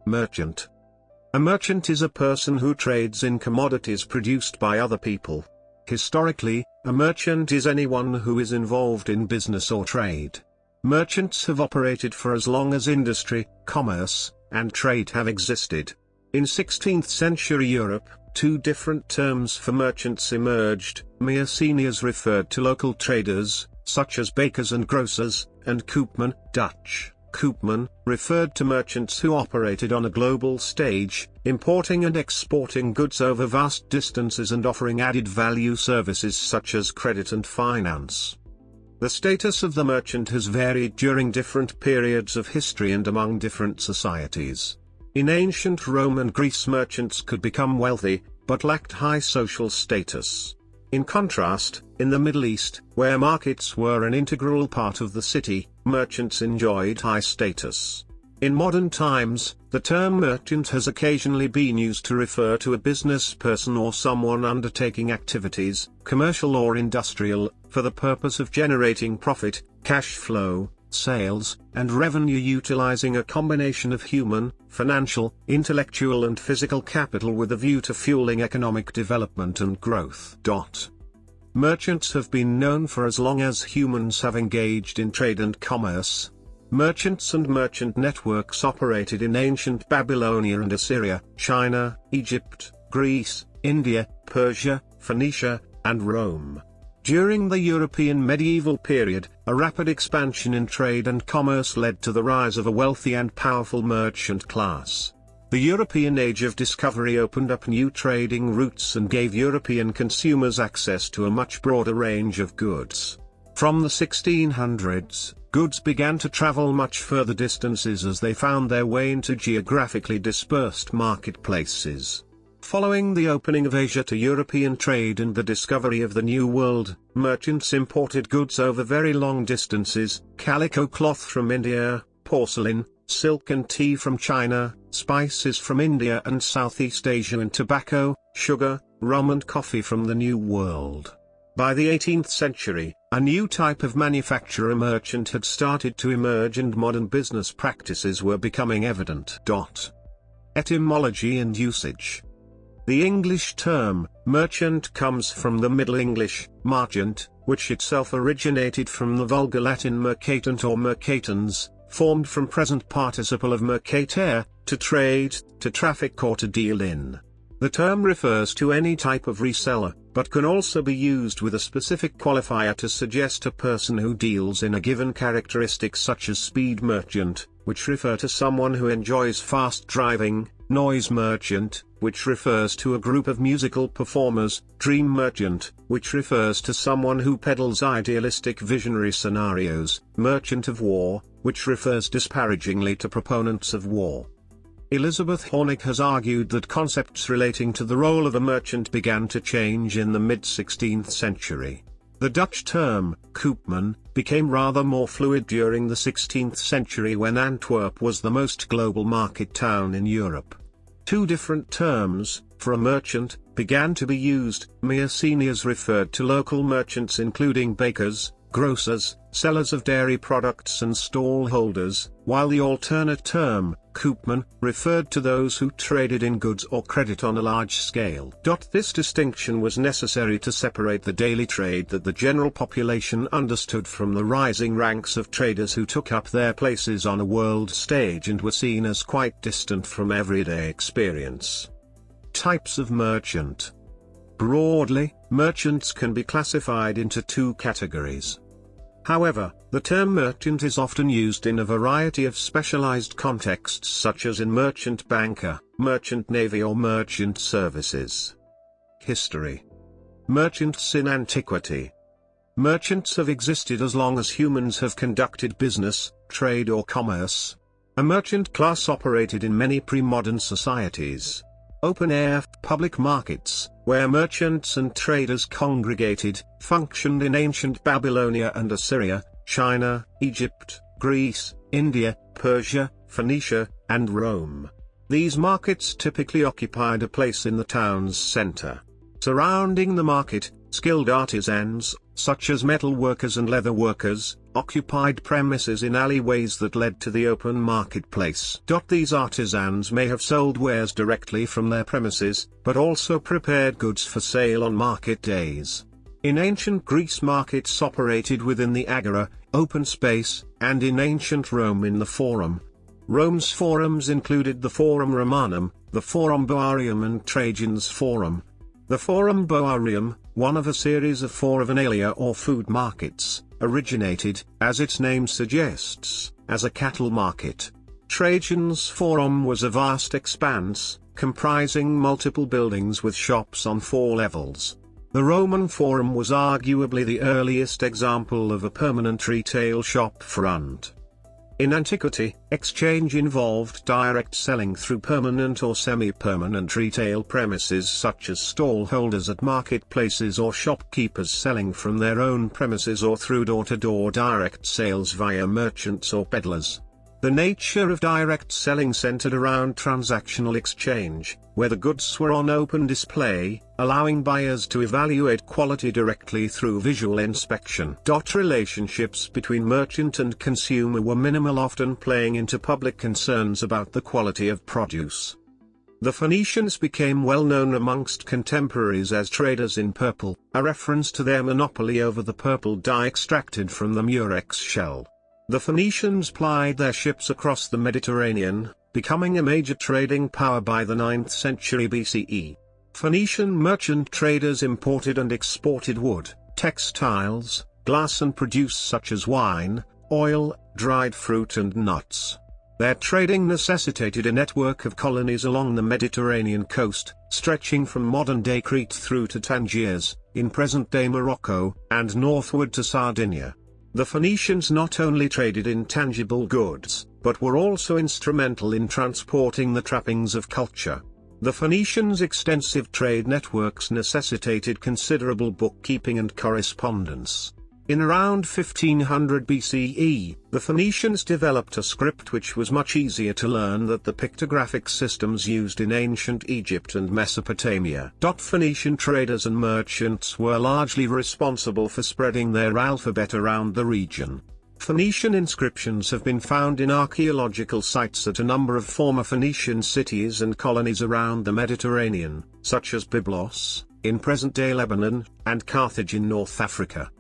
Merchant. A merchant is a person who trades in commodities produced by other people. Historically, a merchant is anyone who is involved in business or trade. Merchants have operated for as long as industry, commerce, and trade have existed. In 16th century Europe, two different terms for merchants emerged. Mercenaries referred to local traders, such as bakers and grocers, and koopman, Dutch koopman, referred to merchants who operated on a global stage, importing and exporting goods over vast distances and offering added value services such as credit and finance. The status of the merchant has varied during different periods of history and among different societies. In ancient Rome and Greece, merchants could become wealthy, but lacked high social status. In contrast, in the Middle East, where markets were an integral part of the city, merchants enjoyed high status. In modern times, the term merchant has occasionally been used to refer to a business person or someone undertaking activities, commercial or industrial, for the purpose of generating profit, cash flow, sales, and revenue, utilizing a combination of human, financial, intellectual and physical capital with a view to fueling economic development and growth. Merchants have been known for as long as humans have engaged in trade and commerce. Merchants and merchant networks operated in ancient Babylonia and Assyria, China, Egypt, Greece, India, Persia, Phoenicia, and Rome. During the European medieval period, a rapid expansion in trade and commerce led to the rise of a wealthy and powerful merchant class. The European Age of Discovery opened up new trading routes and gave European consumers access to a much broader range of goods. From the 1600s, goods began to travel much further distances as they found their way into geographically dispersed marketplaces. Following the opening of Asia to European trade and the discovery of the New World, merchants imported goods over very long distances: calico cloth from India, porcelain, silk and tea from China, spices from India and Southeast Asia, and tobacco, sugar, rum and coffee from the New World. By the 18th century, a new type of manufacturer merchant had started to emerge and modern business practices were becoming evident. Etymology and usage. The English term, merchant, comes from the Middle English, marchant, which itself originated from the Vulgar Latin mercatant or mercatans, formed from present participle of mercatare, to trade, to traffic or to deal in. The term refers to any type of reseller, but can also be used with a specific qualifier to suggest a person who deals in a given characteristic, such as speed merchant, which refer to someone who enjoys fast driving, noise merchant, which refers to a group of musical performers, dream merchant, which refers to someone who peddles idealistic visionary scenarios, merchant of war, which refers disparagingly to proponents of war. Elizabeth Hornig has argued that concepts relating to the role of a merchant began to change in the mid-16th century. The Dutch term, koopman, became rather more fluid during the 16th century when Antwerp was the most global market town in Europe. Two different terms, for a merchant, began to be used. Mercenaries referred to local merchants including bakers, grocers, sellers of dairy products and stall holders, while the alternate term, koopman, referred to those who traded in goods or credit on a large scale. This distinction was necessary to separate the daily trade that the general population understood from the rising ranks of traders who took up their places on a world stage and were seen as quite distant from everyday experience. Types of merchant. Broadly, merchants can be classified into two categories. However, the term merchant is often used in a variety of specialized contexts, such as in merchant banker, merchant navy or merchant services. History. Merchants in antiquity. Merchants have existed as long as humans have conducted business, trade or commerce. A merchant class operated in many pre-modern societies. Open-air, public markets, where merchants and traders congregated, functioned in ancient Babylonia and Assyria, China, Egypt, Greece, India, Persia, Phoenicia, and Rome. These markets typically occupied a place in the town's center. Surrounding the market, Skilled artisans, such as metal workers and leather workers, occupied premises in alleyways that led to the open marketplace. These artisans may have sold wares directly from their premises, but also prepared goods for sale on market days. In ancient Greece, markets operated within the agora, open space, and in ancient Rome in the forum. Rome's forums included the Forum Romanum, the Forum Boarium and Trajan's Forum. The Forum Boarium, one of a series of 4 Vanalia or food markets, originated, as its name suggests, as a cattle market. Trajan's Forum was a vast expanse, comprising multiple buildings with shops on 4 levels. The Roman Forum was arguably the earliest example of a permanent retail shop front. In Antiquity, exchange involved direct selling through permanent or semi-permanent retail premises such as stallholders at marketplaces or shopkeepers selling from their own premises or through door-to-door direct sales via merchants or peddlers. The nature of direct selling centered around transactional exchange, where the goods were on open display, allowing buyers to evaluate quality directly through visual inspection. Relationships between merchant and consumer were minimal, often playing into public concerns about the quality of produce. The Phoenicians became well known amongst contemporaries as traders in purple, a reference to their monopoly over the purple dye extracted from the murex shell. The Phoenicians plied their ships across the Mediterranean, becoming a major trading power by the 9th century BCE. Phoenician merchant traders imported and exported wood, textiles, glass and produce such as wine, oil, dried fruit and nuts. Their trading necessitated a network of colonies along the Mediterranean coast, stretching from modern-day Crete through to Tangiers, in present-day Morocco, and northward to Sardinia. The Phoenicians not only traded in tangible goods, but were also instrumental in transporting the trappings of culture. The Phoenicians' extensive trade networks necessitated considerable bookkeeping and correspondence. In around 1500 BCE, the Phoenicians developed a script which was much easier to learn than the pictographic systems used in ancient Egypt and Mesopotamia. Phoenician traders and merchants were largely responsible for spreading their alphabet around the region. Phoenician inscriptions have been found in archaeological sites at a number of former Phoenician cities and colonies around the Mediterranean, such as Byblos, in present-day Lebanon, and Carthage in North Africa.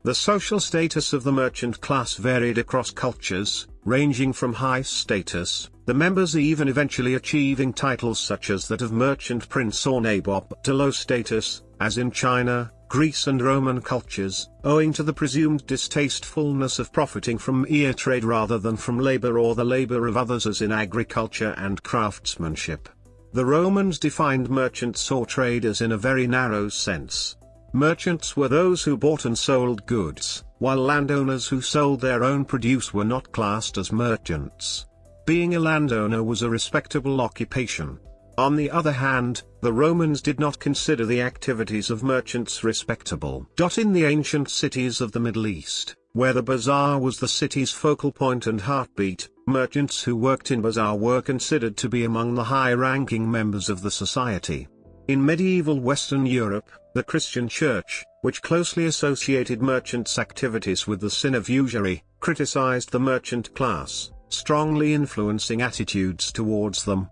The social status of the merchant class varied across cultures, ranging from high status, the members even eventually achieving titles such as that of merchant prince or nabob, to low status, as in China, Greece and Roman cultures, owing to the presumed distastefulness of profiting from ear trade rather than from labor or the labor of others as in agriculture and craftsmanship. The Romans defined merchants or traders in a very narrow sense. Merchants were those who bought and sold goods, while landowners who sold their own produce were not classed as merchants. Being a landowner was a respectable occupation. On the other hand, the Romans did not consider the activities of merchants respectable. In the ancient cities of the Middle East, where the bazaar was the city's focal point and heartbeat, merchants who worked in bazaar were considered to be among the high-ranking members of the society. In medieval Western Europe, the Christian Church, which closely associated merchants' activities with the sin of usury, criticized the merchant class, strongly influencing attitudes towards them.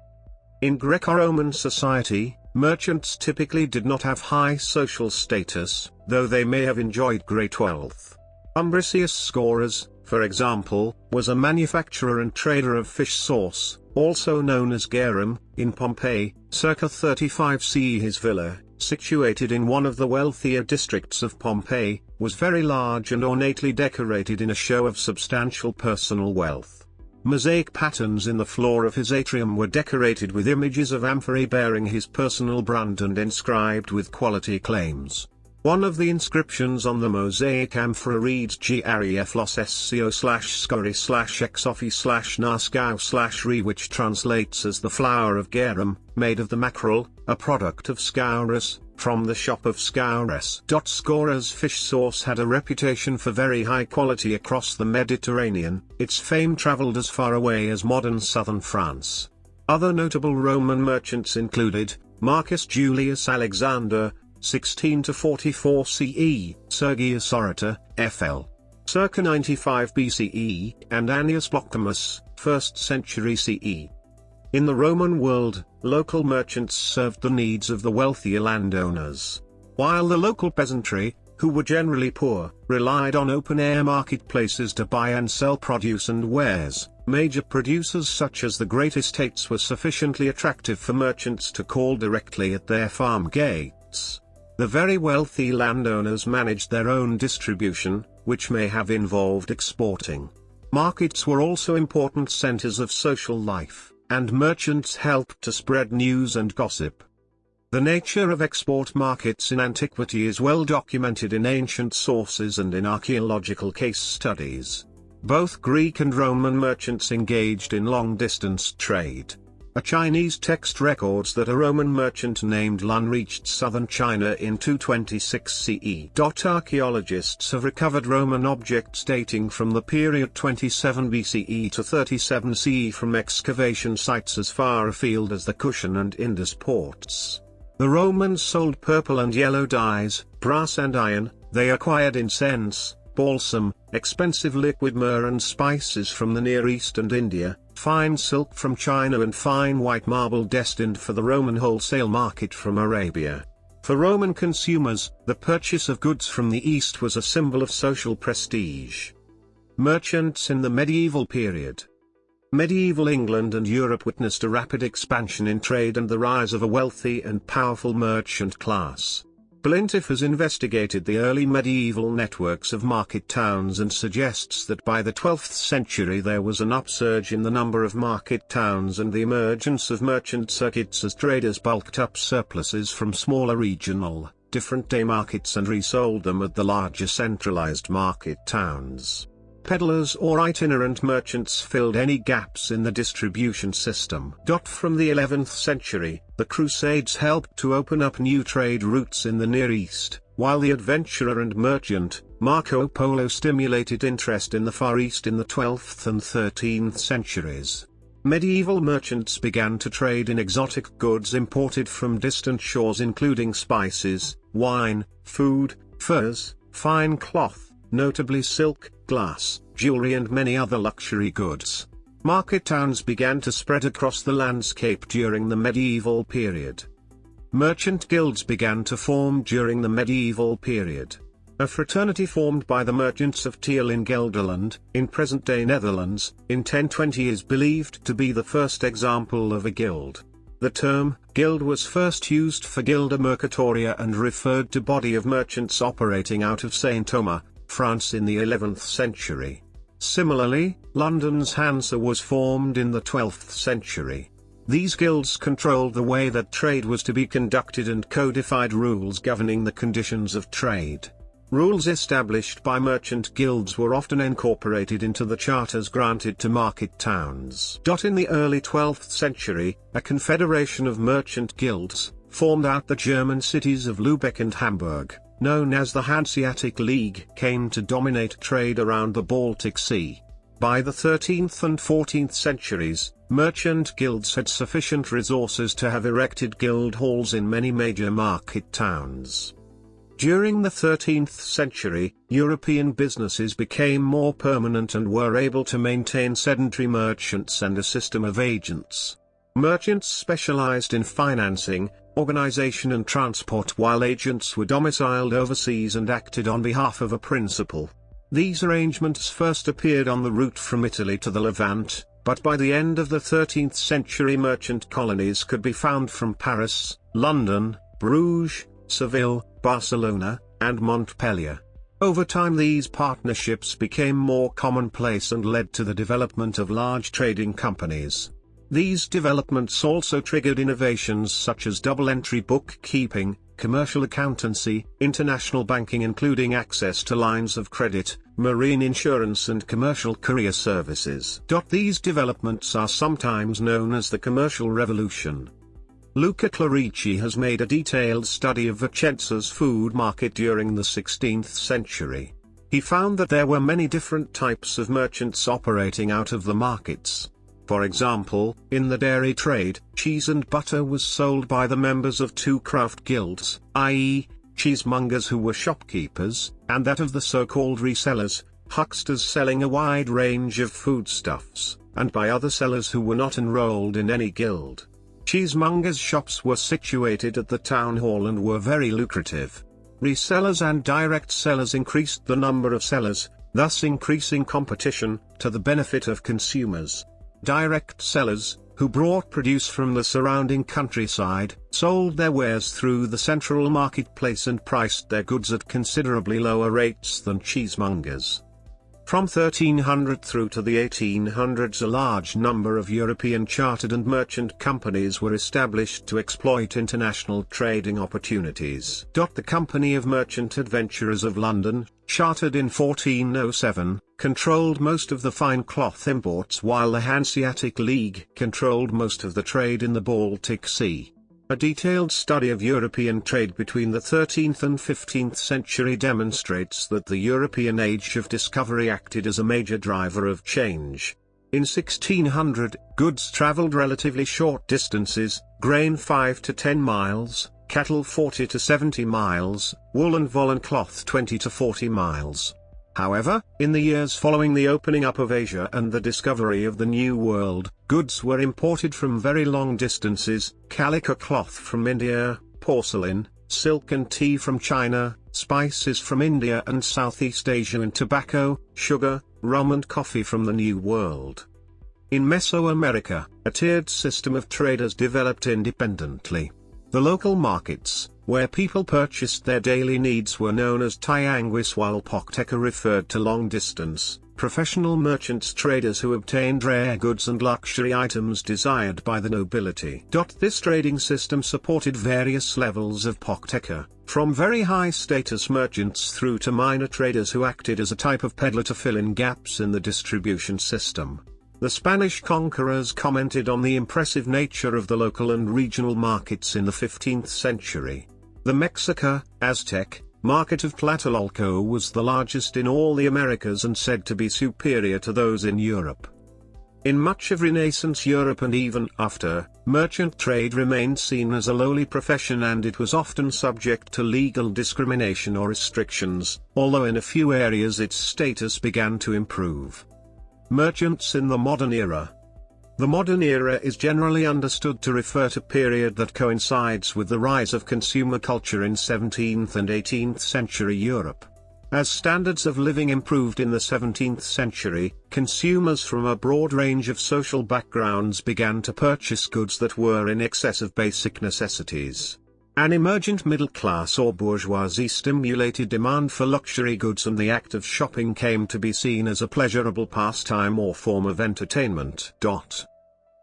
In Greco-Roman society, merchants typically did not have high social status, though they may have enjoyed great wealth. Umbricius Scaurus, for example, was a manufacturer and trader of fish sauce, also known as garum, in Pompeii, circa 35 CE. His villa, situated in one of the wealthier districts of Pompeii, was very large and ornately decorated in a show of substantial personal wealth. Mosaic patterns in the floor of his atrium were decorated with images of amphorae bearing his personal brand and inscribed with quality claims. One of the inscriptions on the mosaic amphora reads Greflos SCO/Scori/Exofi/Nascau/Re, which translates as the flour of garum, made of the mackerel, a product of Scaurus, from the shop of Scaurus. Scaurus' fish sauce had a reputation for very high quality across the Mediterranean. Its fame traveled as far away as modern southern France. Other notable Roman merchants included Marcus Julius Alexander, 16 to 44 CE, Sergius Orator, FL. Circa 95 BCE, and Annius Blocomus, 1st century CE. In the Roman world, local merchants served the needs of the wealthier landowners, while the local peasantry, who were generally poor, relied on open-air marketplaces to buy and sell produce and wares. Major producers such as the great estates were sufficiently attractive for merchants to call directly at their farm gates. The very wealthy landowners managed their own distribution, which may have involved exporting. Markets were also important centers of social life, and merchants helped to spread news and gossip. The nature of export markets in antiquity is well documented in ancient sources and in archaeological case studies. Both Greek and Roman merchants engaged in long-distance trade. A Chinese text records that a Roman merchant named Lun reached southern China in 226 CE. Archaeologists have recovered Roman objects dating from the period 27 BCE to 37 CE from excavation sites as far afield as the Cushan and Indus ports. The Romans sold purple and yellow dyes, brass and iron. They acquired incense, balsam, expensive liquid myrrh and spices from the Near East and India, fine silk from China and fine white marble destined for the Roman wholesale market from Arabia. For Roman consumers, the purchase of goods from the East was a symbol of social prestige. Merchants in the medieval period. Medieval England and Europe witnessed a rapid expansion in trade and the rise of a wealthy and powerful merchant class. Blintiff has investigated the early medieval networks of market towns and suggests that by the 12th century there was an upsurge in the number of market towns and the emergence of merchant circuits as traders bulked up surpluses from smaller regional, different-day markets and resold them at the larger centralized market towns. Peddlers or itinerant merchants filled any gaps in the distribution system. From the 11th century, the Crusades helped to open up new trade routes in the Near East, while the adventurer and merchant, Marco Polo, stimulated interest in the Far East in the 12th and 13th centuries. Medieval merchants began to trade in exotic goods imported from distant shores including spices, wine, food, furs, fine cloth, notably silk, glass, jewelry and many other luxury goods. Market towns began to spread across the landscape during the medieval period. Merchant guilds began to form during the medieval period. A fraternity formed by the merchants of Tiel in Gelderland, in present-day Netherlands, in 1020 is believed to be the first example of a guild. The term guild was first used for Gilda Mercatoria and referred to body of merchants operating out of Saint-Omer, France in the 11th century. Similarly, London's Hansa was formed in the 12th century. These guilds controlled the way that trade was to be conducted and codified rules governing the conditions of trade. Rules established by merchant guilds were often incorporated into the charters granted to market towns. In the early 12th century, a confederation of merchant guilds formed out the German cities of Lübeck and Hamburg, known as the Hanseatic League, came to dominate trade around the Baltic Sea. By the 13th and 14th centuries, merchant guilds had sufficient resources to have erected guild halls in many major market towns. During the 13th century, European businesses became more permanent and were able to maintain sedentary merchants and a system of agents. Merchants specialized in financing, organization and transport while agents were domiciled overseas and acted on behalf of a principal. These arrangements first appeared on the route from Italy to the Levant, but by the end of the 13th century merchant colonies could be found from Paris, London, Bruges, Seville, Barcelona, and Montpellier. Over time these partnerships became more commonplace and led to the development of large trading companies. These developments also triggered innovations such as double-entry bookkeeping, commercial accountancy, international banking including access to lines of credit, marine insurance and commercial courier services. These developments are sometimes known as the Commercial Revolution. Luca Clerici has made a detailed study of Vicenza's food market during the 16th century. He found that there were many different types of merchants operating out of the markets. For example, in the dairy trade, cheese and butter was sold by the members of two craft guilds, i.e., cheesemongers who were shopkeepers, and that of the so-called resellers, hucksters selling a wide range of foodstuffs, and by other sellers who were not enrolled in any guild. Cheesemongers' shops were situated at the town hall and were very lucrative. Resellers and direct sellers increased the number of sellers, thus increasing competition, to the benefit of consumers. Direct sellers, who brought produce from the surrounding countryside, sold their wares through the central marketplace and priced their goods at considerably lower rates than cheesemongers. From 1300 through to the 1800s, a large number of European chartered and merchant companies were established to exploit international trading opportunities. The Company of Merchant Adventurers of London, chartered in 1407, controlled most of the fine cloth imports, while the Hanseatic League controlled most of the trade in the Baltic Sea. A detailed study of European trade between the 13th and 15th century demonstrates that the European Age of Discovery acted as a major driver of change. In 1600, goods traveled relatively short distances, grain 5 to 10 miles, cattle 40 to 70 miles, wool and woolen cloth 20 to 40 miles. However, in the years following the opening up of Asia and the discovery of the New World, goods were imported from very long distances: calico cloth from India, porcelain, silk and tea from China, spices from India and Southeast Asia, and tobacco, sugar, rum and coffee from the New World. In Mesoamerica, a tiered system of traders developed independently. The local markets, where people purchased their daily needs, were known as tianguis, while pochteca referred to long-distance, professional merchants, traders who obtained rare goods and luxury items desired by the nobility. This trading system supported various levels of pochteca, from very high-status merchants through to minor traders who acted as a type of peddler to fill in gaps in the distribution system. The Spanish conquerors commented on the impressive nature of the local and regional markets in the 15th century. The Mexica, Aztec, market of Tlatelolco was the largest in all the Americas and said to be superior to those in Europe. In much of Renaissance Europe and even after, merchant trade remained seen as a lowly profession, and it was often subject to legal discrimination or restrictions, although in a few areas its status began to improve. Merchants in the modern era. The modern era is generally understood to refer to a period that coincides with the rise of consumer culture in 17th and 18th century Europe. As standards of living improved in the 17th century, consumers from a broad range of social backgrounds began to purchase goods that were in excess of basic necessities. An emergent middle class or bourgeoisie stimulated demand for luxury goods, and the act of shopping came to be seen as a pleasurable pastime or form of entertainment.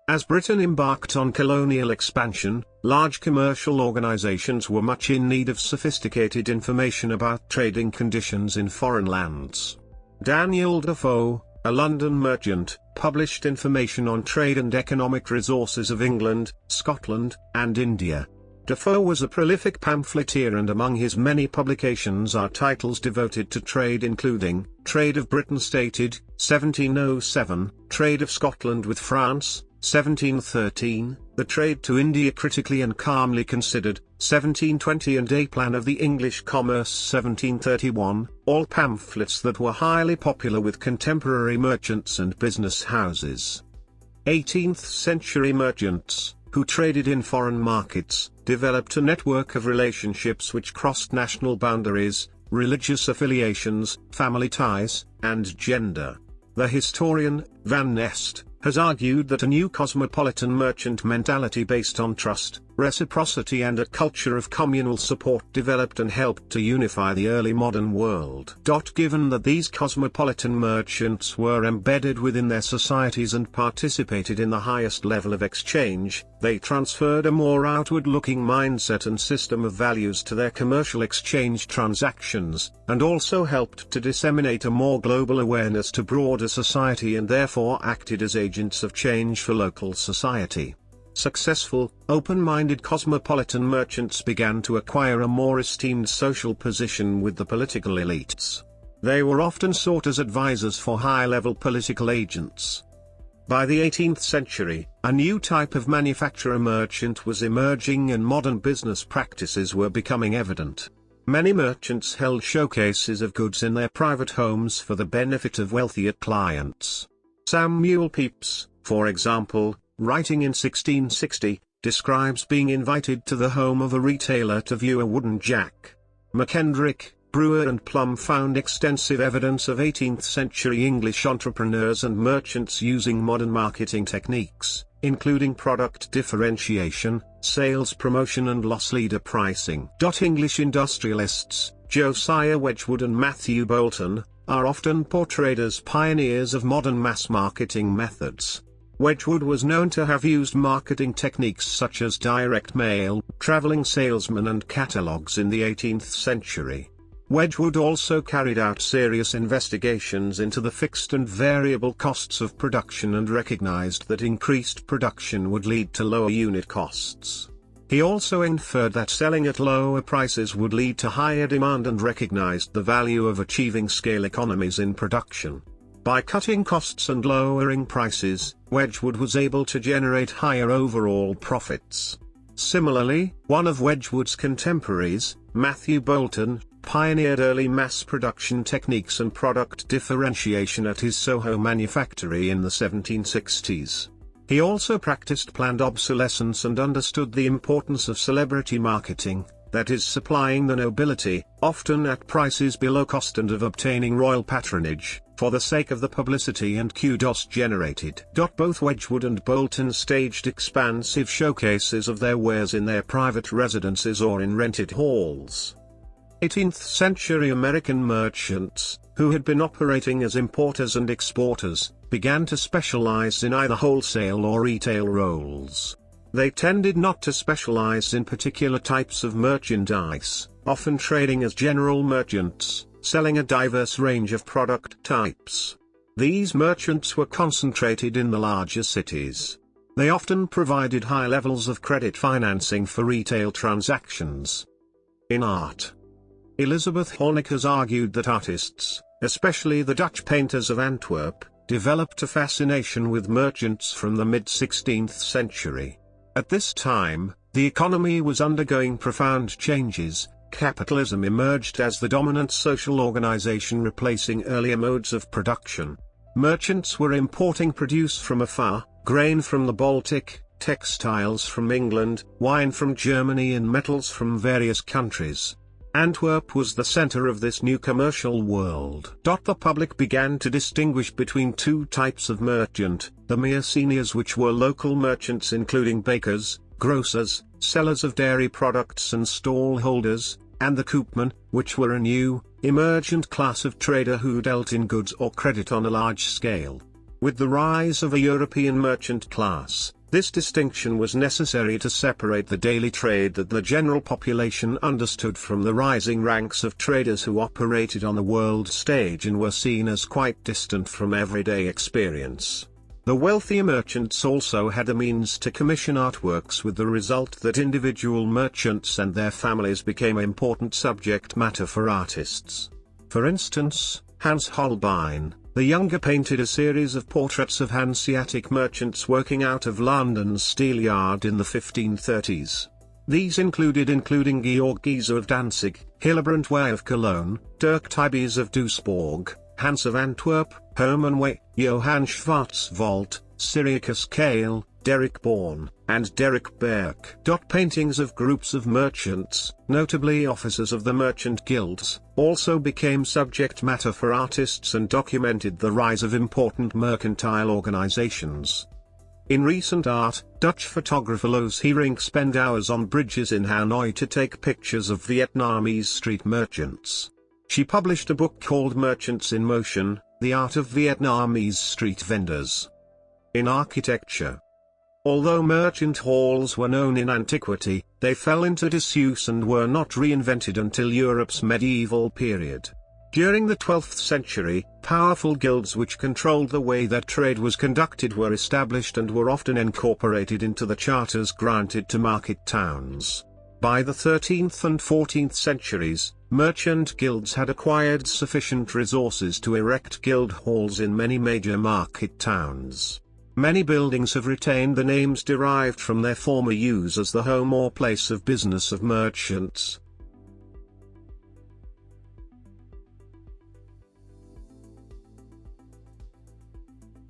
As Britain embarked on colonial expansion, large commercial organizations were much in need of sophisticated information about trading conditions in foreign lands. Daniel Defoe, a London merchant, published information on trade and economic resources of England, Scotland, and India. Defoe was a prolific pamphleteer, and among his many publications are titles devoted to trade, including Trade of Britain Stated, 1707, Trade of Scotland with France, 1713, The Trade to India Critically and Calmly Considered, 1720, and A Plan of the English Commerce, 1731, all pamphlets that were highly popular with contemporary merchants and business houses. 18th century merchants, who traded in foreign markets, developed a network of relationships which crossed national boundaries, religious affiliations, family ties, and gender. The historian, Van Nest, has argued that a new cosmopolitan merchant mentality based on trust, reciprocity and a culture of communal support developed and helped to unify the early modern world. Given that these cosmopolitan merchants were embedded within their societies and participated in the highest level of exchange, they transferred a more outward-looking mindset and system of values to their commercial exchange transactions, and also helped to disseminate a more global awareness to broader society, and therefore acted as agents of change for local society. Successful, open-minded cosmopolitan merchants began to acquire a more esteemed social position with the political elites. They were often sought as advisors for high-level political agents. By the 18th century, a new type of manufacturer merchant was emerging and modern business practices were becoming evident. Many merchants held showcases of goods in their private homes for the benefit of wealthier clients. Samuel Pepys, for example, writing in 1660, describes being invited to the home of a retailer to view a wooden jack. McKendrick, Brewer and Plum found extensive evidence of 18th-century English entrepreneurs and merchants using modern marketing techniques, including product differentiation, sales promotion and loss leader pricing. English industrialists, Josiah Wedgwood and Matthew Bolton, are often portrayed as pioneers of modern mass marketing methods. Wedgwood was known to have used marketing techniques such as direct mail, traveling salesmen and catalogs in the 18th century. Wedgwood also carried out serious investigations into the fixed and variable costs of production and recognized that increased production would lead to lower unit costs. He also inferred that selling at lower prices would lead to higher demand and recognized the value of achieving scale economies in production. By cutting costs and lowering prices, Wedgwood was able to generate higher overall profits. Similarly, one of Wedgwood's contemporaries, Matthew Bolton, pioneered early mass production techniques and product differentiation at his Soho manufactory in the 1760s. He also practiced planned obsolescence and understood the importance of celebrity marketing, that is supplying the nobility, often at prices below cost, and of obtaining royal patronage, for the sake of the publicity and kudos generated. Both Wedgwood and Bolton staged expansive showcases of their wares in their private residences or in rented halls. 18th-century American merchants, who had been operating as importers and exporters, began to specialize in either wholesale or retail roles. They tended not to specialize in particular types of merchandise, often trading as general merchants, selling a diverse range of product types. These merchants were concentrated in the larger cities. They often provided high levels of credit financing for retail transactions. In art, Elizabeth Horneck has argued that artists, especially the Dutch painters of Antwerp, developed a fascination with merchants from the mid-16th century. At this time, the economy was undergoing profound changes. Capitalism emerged as the dominant social organization, replacing earlier modes of production. Merchants were importing produce from afar, grain from the Baltic, textiles from England, wine from Germany and metals from various countries. Antwerp was the center of this new commercial world. The public began to distinguish between two types of merchant: the mercenaries, which were local merchants including bakers, grocers, sellers of dairy products and stall holders, and the koopman, which were a new, emergent class of trader who dealt in goods or credit on a large scale. With the rise of a European merchant class, this distinction was necessary to separate the daily trade that the general population understood from the rising ranks of traders who operated on the world stage and were seen as quite distant from everyday experience. The wealthier merchants also had the means to commission artworks, with the result that individual merchants and their families became important subject matter for artists. For instance, Hans Holbein, the younger, painted a series of portraits of Hanseatic merchants working out of London's Steelyard in the 1530s. These including Georg Giese of Danzig, Hillebrand Way of Cologne, Dirk Tybes of Duisburg, Hans of Antwerp, Hermann Way, Johann Schwarzwald, Cyriacus Kale, Derek Bourne, and Derek Berk. Paintings of groups of merchants, notably officers of the merchant guilds, also became subject matter for artists and documented the rise of important mercantile organizations. In recent art, Dutch photographer Loes Hering spent hours on bridges in Hanoi to take pictures of Vietnamese street merchants. She published a book called Merchants in Motion: The Art of Vietnamese Street Vendors. In architecture, although merchant halls were known in antiquity, they fell into disuse and were not reinvented until Europe's medieval period. During the 12th century, powerful guilds which controlled the way that trade was conducted were established and were often incorporated into the charters granted to market towns. By the 13th and 14th centuries, merchant guilds had acquired sufficient resources to erect guild halls in many major market towns. Many buildings have retained the names derived from their former use as the home or place of business of merchants.